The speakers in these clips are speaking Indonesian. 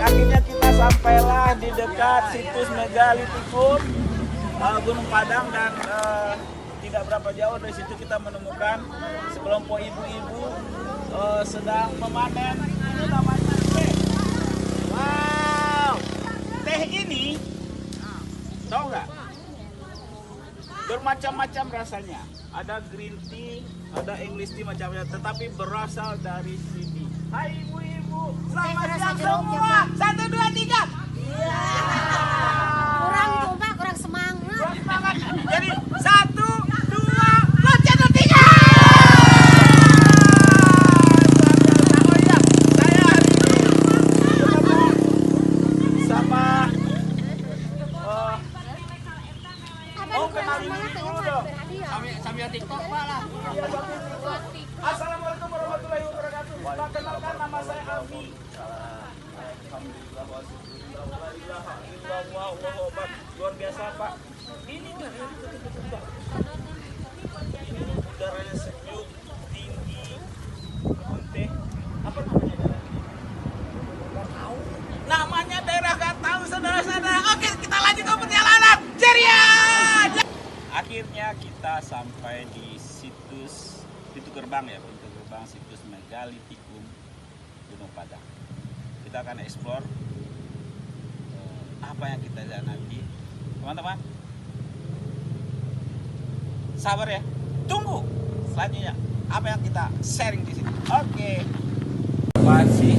akhirnya kita sampailah di dekat situs Megalithicum Gunung Padang dan tidak berapa jauh dari situ kita menemukan sekelompok ibu-ibu sedang memanen. Ini namanya teh. Wow, teh ini tahu nggak? Bermacam-macam rasanya. Ada green tea, ada English tea macamnya, tetapi berasal dari sini. Hai ibu-ibu, selamat siang semua. 1, 2, 3. Iya. Kurang coba, kurang semangat. Kurang semangat. Jadi 1, 2, loncat 3. Oh iya, saya hari ini ketemu sama kenalin dulu dong. Sambil TikTok Pak lah. Assalamualaikum warahmatullahi wabarakatuh. Pak, kenalkan nama saya Alfi. Alhamdulillah wa luar biasa Pak. Ini udaranya sejuk, tinggi, kebun teh. Apa namanya daerah ini? Gak tahu. Namanya daerah gak tahu saudara-saudara. Oke, kita lanjut ke perjalanan. Ceria. Akhirnya kita sampai di pintu gerbang situs Megalithicum Gunung Padang. Kita akan explore apa yang kita lihat nanti, teman-teman. Sabar ya, tunggu selanjutnya apa yang kita sharing di sini. Oke. Masih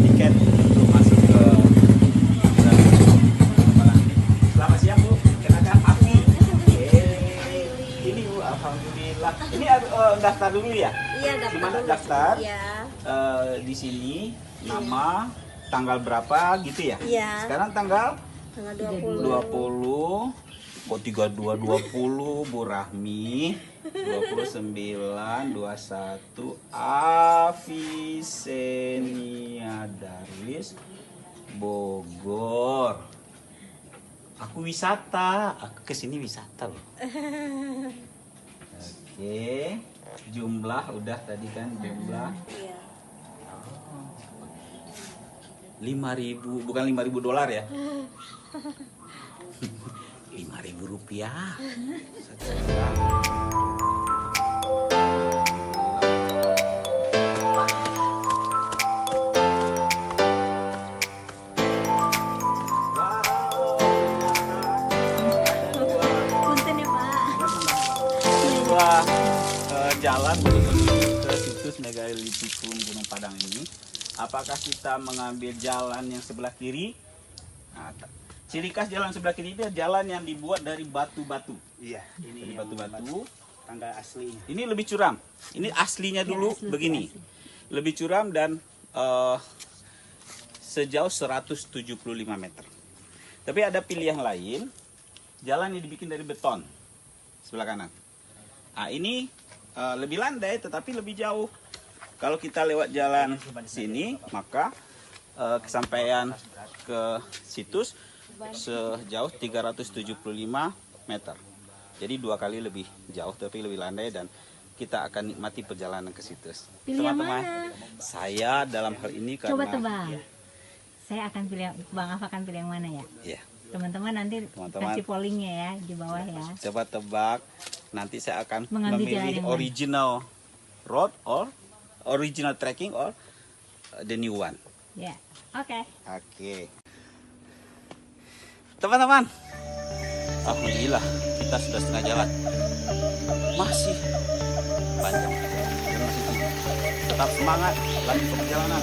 tiket untuk masuk ke selamat siang Bu. Kenakan Afi. Ini Bu, alhamdulillah. Ini daftar dulu ya? Iya, daftar. Gimana daftar? Iya. Di sini nama, tanggal berapa gitu ya? Iya. Sekarang tanggal 20. 32 Bu Rahmi, 29 21 Avicennia Darwis Bogor. Aku wisata, aku kesini wisata loh. Oke, jumlah udah tadi kan jumlah. Iya. 5.000, bukan 5.000 dolar ya. 5.000 rupiah. Punten ya Pak. Setelah jalan menuju ke situs Megalithicum Gunung Padang ini, apakah kita mengambil jalan yang sebelah kiri? Nah, ciri khas jalan sebelah kiri itu jalan yang dibuat dari batu-batu. Iya, Dari batu-batu. tangga asli. Ini lebih curam. Ini aslinya dulu asli, begini. Lebih curam dan sejauh 175 meter. Tapi ada pilihan lain. Jalan yang dibikin dari beton. Sebelah kanan. Nah, ini lebih landai tetapi lebih jauh. Kalau kita lewat jalan sini, maka kesampaian ke situs sejauh 375 meter. Jadi 2 kali lebih jauh tapi lebih landai dan kita akan nikmati perjalanan ke situs. Pilih yang Teman-teman, mana? saya dalam hal ini karena Coba tebak. Saya akan pilih, Bang Af akan pilih yang mana ya? Ya, Teman-teman nanti Teman-teman. kasih pollingnya ya di bawah ya. coba tebak. Nanti saya akan Mengambil jalan memilih yang mana? original road or original trekking or the new one. Ya, oke. Oke. Teman-teman, alhamdulillah kita sudah setengah jalan. Masih panjang dan masih tinggi. Tetap semangat lanjut perjalanan.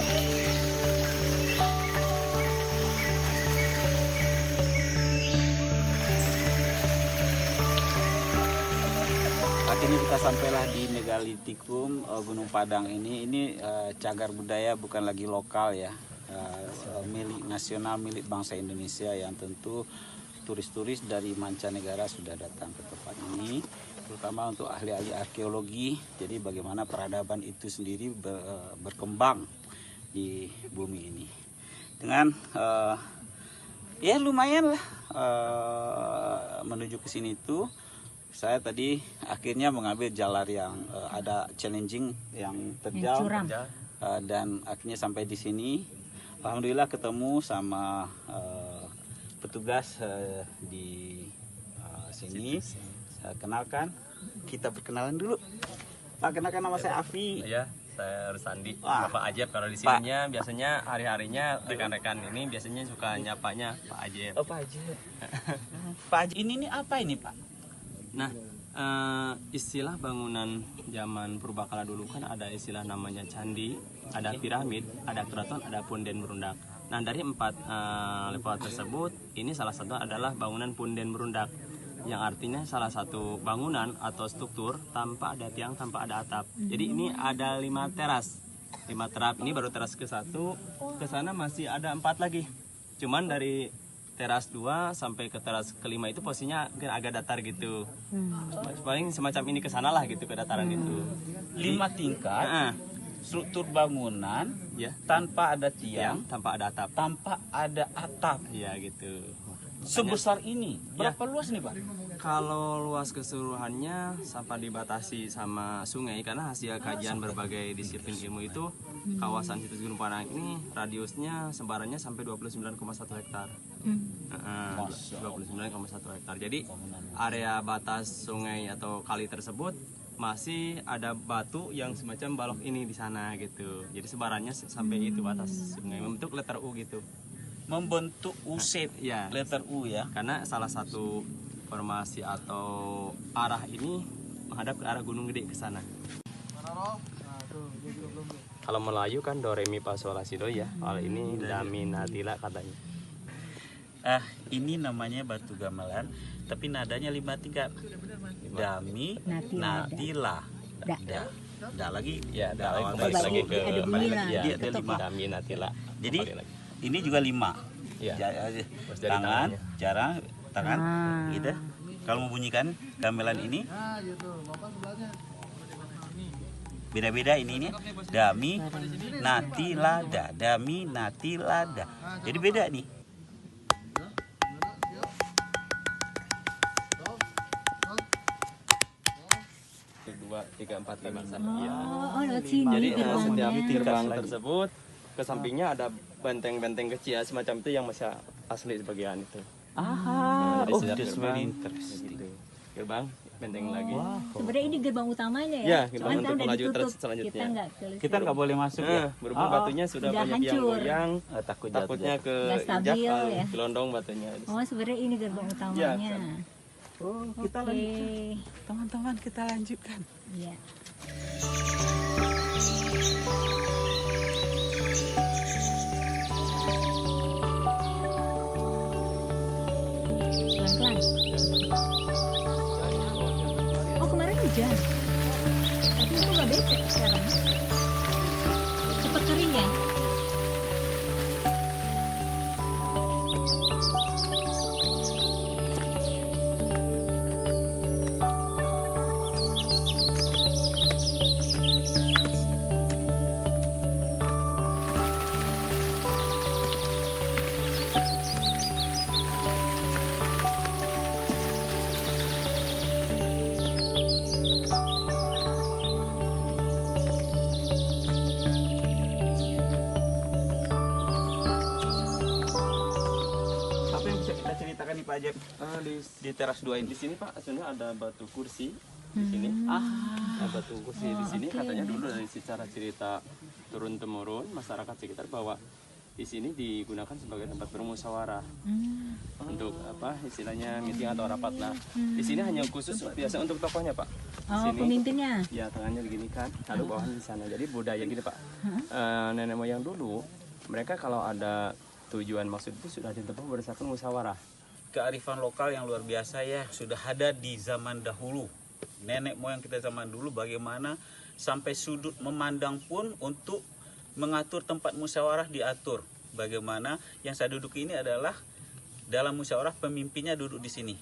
Akhirnya kita sampailah di Megalithicum Gunung Padang ini. Ini cagar budaya bukan lagi lokal ya. Milik nasional, milik bangsa Indonesia yang tentu turis-turis dari mancanegara sudah datang ke tempat ini, terutama untuk ahli-ahli arkeologi. Jadi bagaimana peradaban itu sendiri berkembang di bumi ini. Dengan ya lumayan lah menuju ke sini itu. Saya tadi akhirnya mengambil jalan yang ada challenging, yang terjal, curam. dan akhirnya sampai di sini. Alhamdulillah ketemu sama petugas di sini. Saya kenalkan, kita perkenalan dulu. Pak, kenalkan, nama saya Afi. Ya, saya Rusandi. Wah. Bapak Ajep kalau di sininya biasanya hari-harinya rekan-rekan ini biasanya suka nyapanya Pak Ajep. Oh, Pak Haji. Pak Haji, ini apa ini, Pak? Nah, istilah bangunan zaman purbakala dulu kan ada istilah namanya candi, ada piramid, ada keraton, ada punden berundak. Nah, dari 4 level tersebut, ini salah satu adalah bangunan punden berundak, yang artinya salah satu bangunan atau struktur tanpa ada tiang, tanpa ada atap. Jadi ini ada 5 teras. 5 teras ini baru teras ke-1, ke sana masih ada 4 lagi. Cuman dari teras 2 sampai ke teras ke-5 itu posisinya mungkin agak datar gitu. Paling semacam ini ke sana lah gitu, ke dataran gitu. 5 tingkat, struktur bangunan Ya, tanpa ada tiang, tanpa ada atap. tanpa ada atap. Iya gitu. Sebesar ini. Berapa luas nih, Pak? Kalau luas keseluruhannya sampai dibatasi sama sungai, karena hasil kajian berbagai disiplin ilmu itu kawasan situs Gunung Padang ini radiusnya sebarannya sampai 29,1 hektar. 29,1 hektar. Jadi area batas sungai atau kali tersebut masih ada batu yang semacam balok ini di sana gitu. Jadi sebarannya sampai itu batas sungai, membentuk letter U gitu. Membentuk U-shape, Ya, letter U ya. karena salah satu formasi atau arah ini menghadap ke arah Gunung Gede ke sana. Kalau Melayu kan do re mi fa sol la si do ya. Kalau ini da mi na ti la katanya. Ini namanya batu gamelan, tapi nadanya 5 tingkat. Dami, natila, da lagi, Ya, da da lagi, lagi ke ada bunyi lah. ya, Jadi ada 5. da mi na ti la. Jadi Kembali lagi. ini juga 5. Ya. Terus dari Tangan, tangannya. cara tangan, gitu. Kalau membunyikan gamelan ini, beda-beda ini dami, natilada, dami, natilada. Jadi beda nih. Dua, tiga, empat, lima. Iya. Oh, lewat sini Jadi gerbangnya. setiap gerbang tersebut ke sampingnya ada benteng-benteng kecil semacam itu yang masih asli sebagian itu. Ah, Jadi oh, setiap that's gerbang, very interesting. gitu. Gerbang, benteng lagi. Sebenarnya ini gerbang utamanya ya. Ya, gerbang Cuman untuk udah melaju ditutup. terus selanjutnya. Kita nggak ke Kita nggak boleh masuk ya. Berhubung batunya sudah Udah banyak yang hancur. goyang, Takut takutnya ke Nggak stabil, ya. gelondong batunya. Oh, sebenarnya ini gerbang utamanya. Oh, kita Oke. lanjut. Teman-teman, kita lanjutkan. Iya. Pelan-pelan. Oh, kemarin hujan. Tapi itu nggak becek sekarang. Cepet kering ya? Apa yang bisa kita ceritakan nih Pak Ajep di teras 2 ini? Di sini Pak, sebenarnya ada batu kursi di sini. Ada batu kursi di sini. Katanya dulu dari secara cerita turun temurun masyarakat sekitar bahwa di sini digunakan sebagai tempat bermusyawarah untuk apa istilahnya meeting atau rapat lah. Di sini hanya khusus biasa untuk tokohnya Pak. Di Oh, sini pemimpinnya. ya tangannya begini kan, lalu bawahnya di sana. Jadi budaya gini Pak. Nenek moyang dulu mereka kalau ada tujuan maksud itu sudah ditentukan berdasarkan musyawarah. Kearifan lokal yang luar biasa ya, sudah ada di zaman dahulu. Nenek moyang kita zaman dulu bagaimana sampai sudut memandang pun untuk mengatur tempat musyawarah diatur. Bagaimana yang saya duduk ini adalah dalam musyawarah pemimpinnya duduk di sini.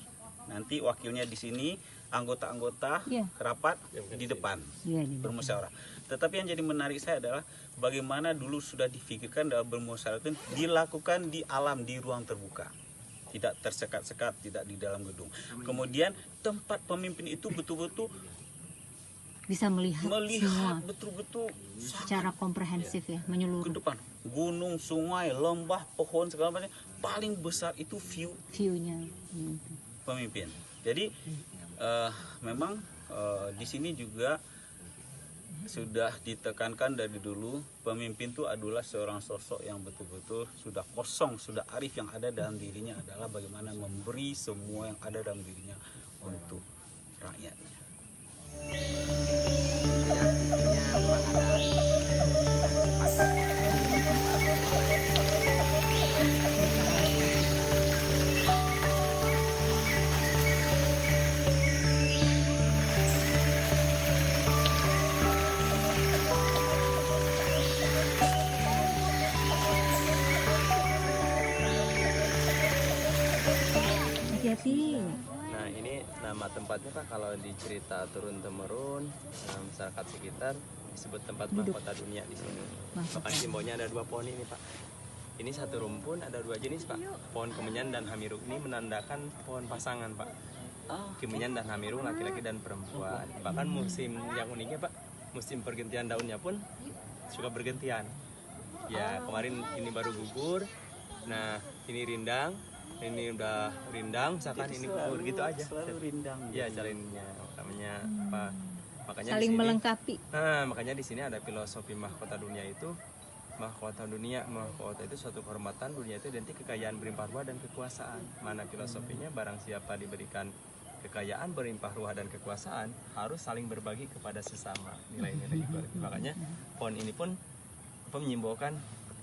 Nanti wakilnya di sini, anggota-anggota Iya. rapat di depan Iya, di depan. bermusyawarah. Tetapi yang jadi menarik saya adalah bagaimana dulu sudah difikirkan dalam bermusyawarah itu dilakukan di alam, di ruang terbuka. Tidak tersekat-sekat, tidak di dalam gedung. Kemudian tempat pemimpin itu betul-betul Bisa melihat semua melihat betul-betul secara komprehensif ya, ke menyeluruh depan. Gunung, sungai, lembah, pohon segala macam. Paling besar itu view-nya. pemimpin. Jadi memang di sini juga sudah ditekankan dari dulu, pemimpin itu adalah seorang sosok yang betul-betul sudah kosong, sudah arif. Yang ada dalam dirinya adalah bagaimana memberi semua yang ada dalam dirinya untuk rakyatnya. Hati-hati. Nah ini nama tempatnya Pak, kalau dicerita turun temurun masyarakat sekitar disebut tempat mahkota dunia di sini. Bahkan simbolnya ada 2 pohon ini Pak. Ini satu rumpun ada 2 jenis Pak. Pohon kemenyan dan hamirung ini menandakan pohon pasangan Pak. Kemenyan dan hamirung laki-laki dan perempuan. Bahkan musim yang uniknya Pak, musim pergantian daunnya pun suka bergantian. Ya kemarin ini baru gugur. Nah ini rindang. Ini udah rindang, misalkan ini gugur gitu aja. Selalu rindang. Iya, jalannya namanya apa? Makanya Saling di sini, melengkapi. Nah, makanya di sini ada filosofi mahkota dunia itu. Mahkota dunia, mahkota itu suatu kehormatan, dunia itu identik kekayaan, berlimpah ruah dan kekuasaan. Mana filosofinya, barang siapa diberikan kekayaan, berlimpah ruah dan kekuasaan, harus saling berbagi kepada sesama. Nilai-nilai itu. Makanya pohon ini pun menyimbolkan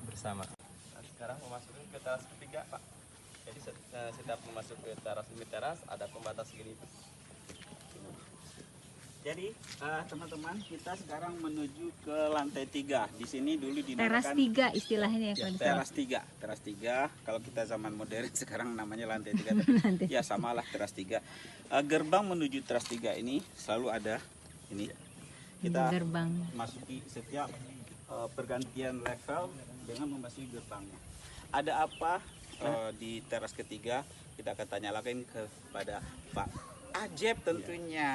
bersama. Nah, sekarang memasuki ke teras ketiga, Pak. Jadi setiap masuk ke teras ada pembatas segini. Jadi teman-teman, kita sekarang menuju ke lantai 3. Di sini dulu Teras dinamakan 3 istilahnya ya, kalau di sana. teras 3. Kalau kita zaman modern sekarang namanya lantai 3. Ya samalah teras 3. Gerbang menuju teras 3 ini selalu ada ini. Kita Gerbang. masuki setiap pergantian level dengan memasuki gerbangnya. Ada apa di teras ketiga? Kita akan tanya lagi kepada Pak Ajep tentunya.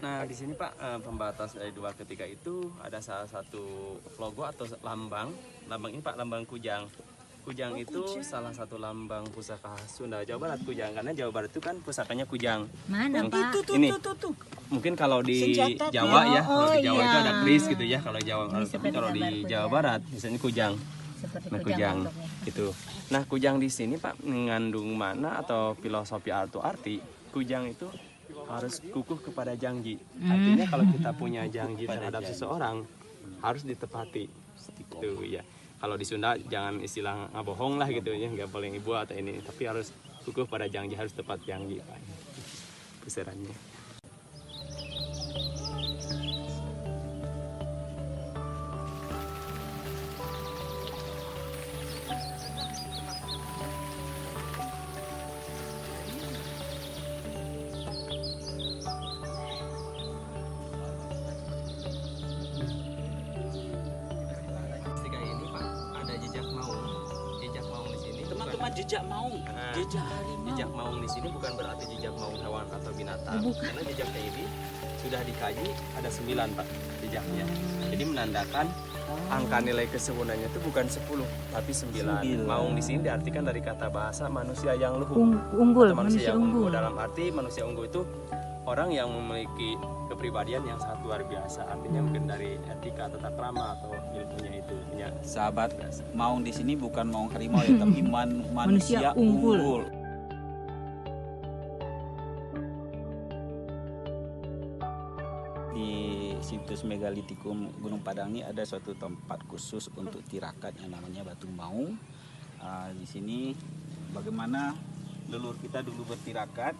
Nah di sini Pak, pembatas dari 2 ke 3 itu ada salah satu logo atau lambang. Lambang ini Pak, lambang Kujang. Kujang itu salah satu lambang pusaka Sunda Jawa Barat, Kujang, karena Jawa Barat itu kan pusakanya Kujang. Mana Pak? Ini mungkin kalau di Jawa ya, kalau di Jawa iya. itu ada keris gitu ya, kalau Jawa, seperti kalau di gambar Jawa kujang. Barat misalnya Kujang. Seperti Nah, kujang Kujang bentuknya. itu. Nah, Kujang di sini Pak mengandung makna atau filosofi atau arti. Kujang itu harus kukuh kepada janji. Artinya kalau kita punya janji terhadap seseorang harus ditepati. Itu ya. Kalau di Sunda jangan istilah ngabohong lah gitu ya, nggak boleh ibu atau ini, tapi harus kukuh pada janji, harus tepat janji Pak. Besarannya. Teman-teman, jejak maung, Nah, jejak harimau. Jejak maung di sini bukan berarti jejak maung hewan atau binatang, Oh, bukan. karena jejaknya ini sudah dikaji ada 9 Pak jejaknya. Jadi menandakan angka nilai kesempurnaannya itu bukan 10 tapi 9. Maung di sini diartikan dari kata bahasa manusia yang luhur. Unggul, Atau manusia yang unggul. Dalam arti manusia unggul itu orang yang memiliki kepribadian yang sangat luar biasa. Artinya mungkin dari etika, tata krama atau ilmunya itu punya. Sahabat, maung di sini bukan maung harimau ya, tapi manusia unggul. unggul. Di situs megalitikum Gunung Padang ini ada suatu tempat khusus untuk tirakat yang namanya Batu Maung. Di sini bagaimana leluhur kita dulu bertirakat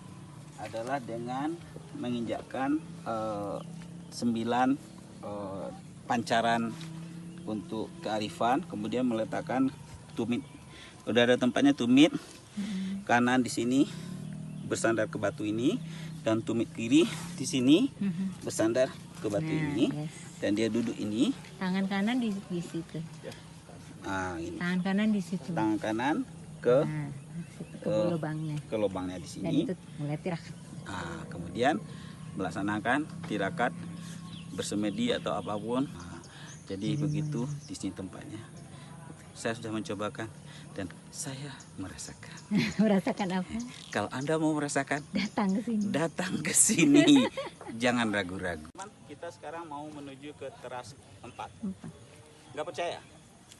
adalah dengan menginjakkan 9 pancaran untuk kearifan, kemudian meletakkan tumit. Udah ada tempatnya tumit kanan di sini bersandar ke batu ini, dan tumit kiri di sini bersandar ke batu ini, dan dia duduk ini. Tangan kanan di situ. Ini. Tangan kanan di situ. Tangan kanan ke Nah, ke lubangnya. ke lubangnya di Dan sini. itu mulai tirakat. Kemudian melaksanakan tirakat bersemedi atau apapun. Jadi begitu di sini tempatnya. Saya sudah mencobakan dan saya merasakan. Merasakan apa? Kalau Anda mau merasakan, Datang ke sini. datang ke sini. Jangan ragu-ragu. Kita sekarang mau menuju ke teras 4. Nggak percaya?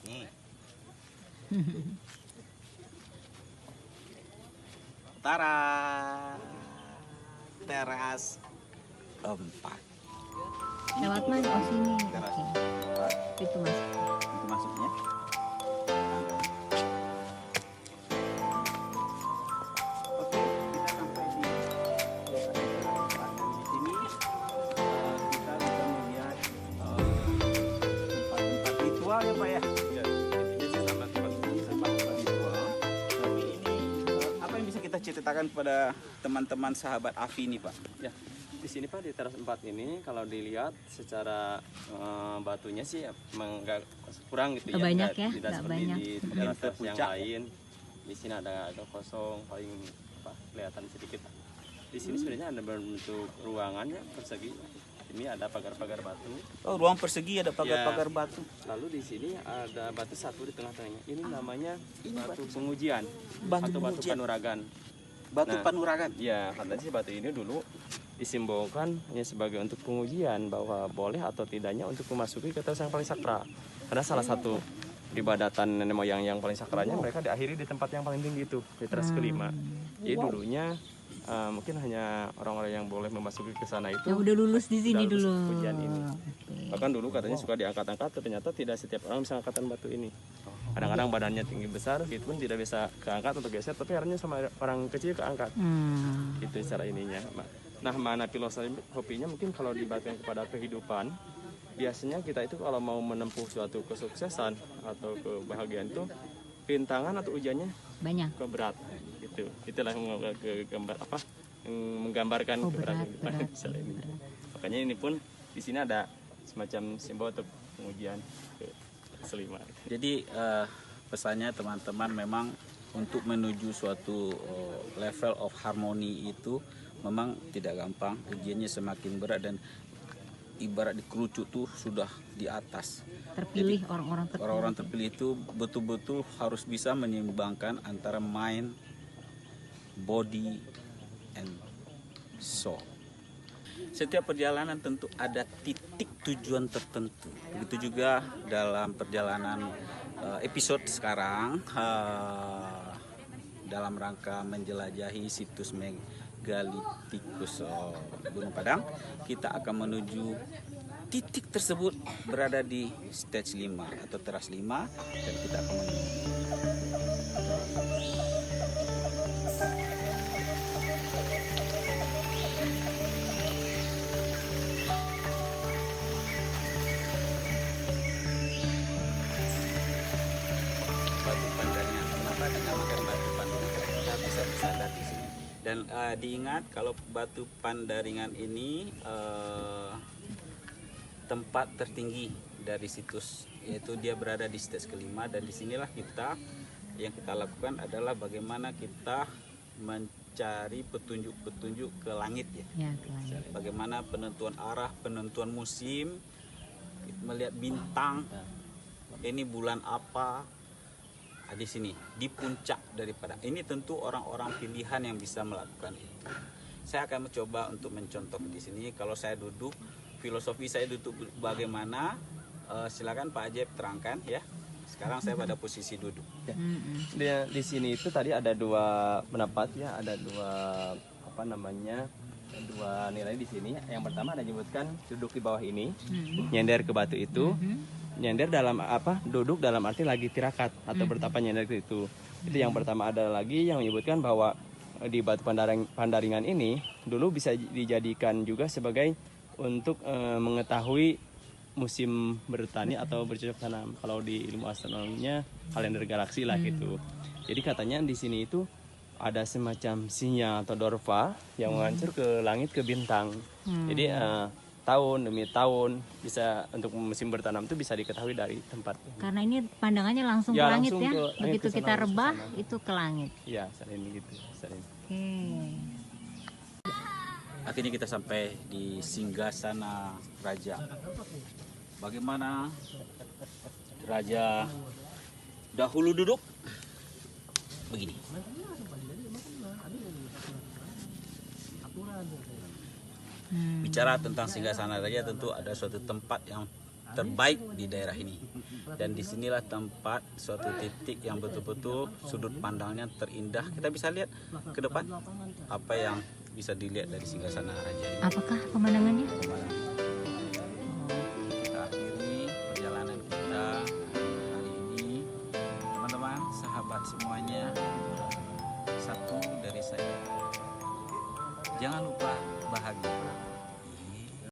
Nih. Tara. Teras 4. Lewat mana? Oh sini. Teras Oke. 4. Itu mas. Itu masuknya. Oke, kita sampai di lokasi di sini. Kita bisa melihat tempat-tempat ritual ya Pak ya. Ya, intinya sih sama Tempat ritual. Tapi ini apa yang bisa kita ceritakan kepada teman-teman sahabat Afi ini Pak? Ya, di sini Pak di teras 4 ini kalau dilihat secara batunya sih emang nggak kurang gitu ya. Banyak ya, Tidak nggak seperti banyak. di teras-teras yang Puncak. lain. Di sini ada agak kosong, paling kelihatan sedikit. Di sini sebenarnya ada bentuk ruangannya persegi. Ini ada pagar-pagar batu. Oh, ruang persegi ada pagar-pagar batu. Lalu di sini ada batu satu di tengah-tengahnya. Ini namanya batu pengujian Batu atau batu pengujian. panuragan. Batu Nah, panuragan. Ya, katanya sih batu ini dulu disimbolkan hanya sebagai untuk pengujian bahwa boleh atau tidaknya untuk memasuki ke teras yang paling sakral. Karena salah satu peribadatan nenek moyang yang paling sakralnya mereka diakhiri di tempat yang paling tinggi itu, di teras kelima. Jadi dulunya mungkin hanya orang-orang yang boleh memasuki ke sana itu. Yang udah lulus di sini udah lulus dulu. ujian ini. Oke. Bahkan dulu katanya suka diangkat-angkat, ternyata tidak setiap orang bisa angkatan batu ini. Kadang-kadang badannya tinggi besar, itu pun tidak bisa keangkat atau geser, tapi akhirnya sama orang kecil keangkat. Itu cara ininya. Nah, mana filosofinya mungkin kalau dibagikan kepada kehidupan, biasanya kita itu kalau mau menempuh suatu kesuksesan atau kebahagiaan itu rintangan atau ujiannya Banyak. keberat gitu. Itulah yang menggambarkan keberatan berat. misalnya ini. Makanya ini pun di sini ada semacam simbol untuk pengujian ke selima. Jadi pesannya teman-teman memang untuk menuju suatu level of harmony itu memang tidak gampang. Ujiannya semakin berat dan ibarat dikerucut tuh sudah di atas. Terpilih orang-orang terpilih. Orang-orang terpilih itu betul-betul harus bisa menyeimbangkan antara mind, body, and soul. Setiap perjalanan tentu ada titik tujuan tertentu. Begitu juga dalam perjalanan episode sekarang dalam rangka menjelajahi situs megalitikus Gunung Padang, kita akan menuju titik tersebut berada di stage 5 atau teras 5 dan kita akan menuju. Batu pandangan, kenapa dinamakan batu pandaringan? Kita bisa sadar di sini. Dan diingat kalau batu pandaringan ini tempat tertinggi dari situs, yaitu dia berada di stage kelima dan disinilah yang kita lakukan adalah bagaimana kita mencari petunjuk-petunjuk ke langit ya. Ya, klien. Bagaimana penentuan arah, penentuan musim, melihat bintang, ini bulan apa, di sini di puncak daripada ini tentu orang-orang pilihan yang bisa melakukan itu. Saya akan mencoba untuk mencontoh di sini. Kalau saya duduk, filosofi saya duduk bagaimana? Silakan Pak Ajep terangkan ya. Sekarang saya pada posisi duduk. Di sini itu tadi ada dua pendapat ya, ada dua dua nilai di sini. Yang pertama ada menyebutkan duduk di bawah ini, nyender ke batu itu. Nyender dalam duduk dalam arti lagi tirakat atau bertapa nyender ke itu. Itu yang pertama. Ada lagi yang menyebutkan bahwa di batu pandaringan ini dulu bisa dijadikan juga sebagai untuk mengetahui musim bertani atau bercocok tanam. Kalau di ilmu astronominya kalender galaksi lah gitu. Jadi katanya di sini itu ada semacam sinyal atau dorva yang mengancur ke langit, ke bintang. Jadi tahun demi tahun bisa untuk musim bertanam itu bisa diketahui dari tempat. Karena ini pandangannya langsung Ya, ke langit langsung ya. ke langit, Begitu ke sana, kita langsung ke rebah sana. itu ke langit. Iya, saat ini gitu. Saat ini. Oke. Akhirnya kita sampai di singgasana raja. Bagaimana raja dahulu duduk? Begini. Bicara tentang singgasana raja, tentu ada suatu tempat yang terbaik di daerah ini, dan disinilah tempat suatu titik yang betul-betul sudut pandangnya terindah. Kita bisa lihat ke depan apa yang bisa dilihat dari singgasana raja ini. Apakah pemandangannya? Kita akhiri perjalanan kita hari ini, teman-teman, sahabat semuanya. Satu dari saya, jangan lupa bahagia.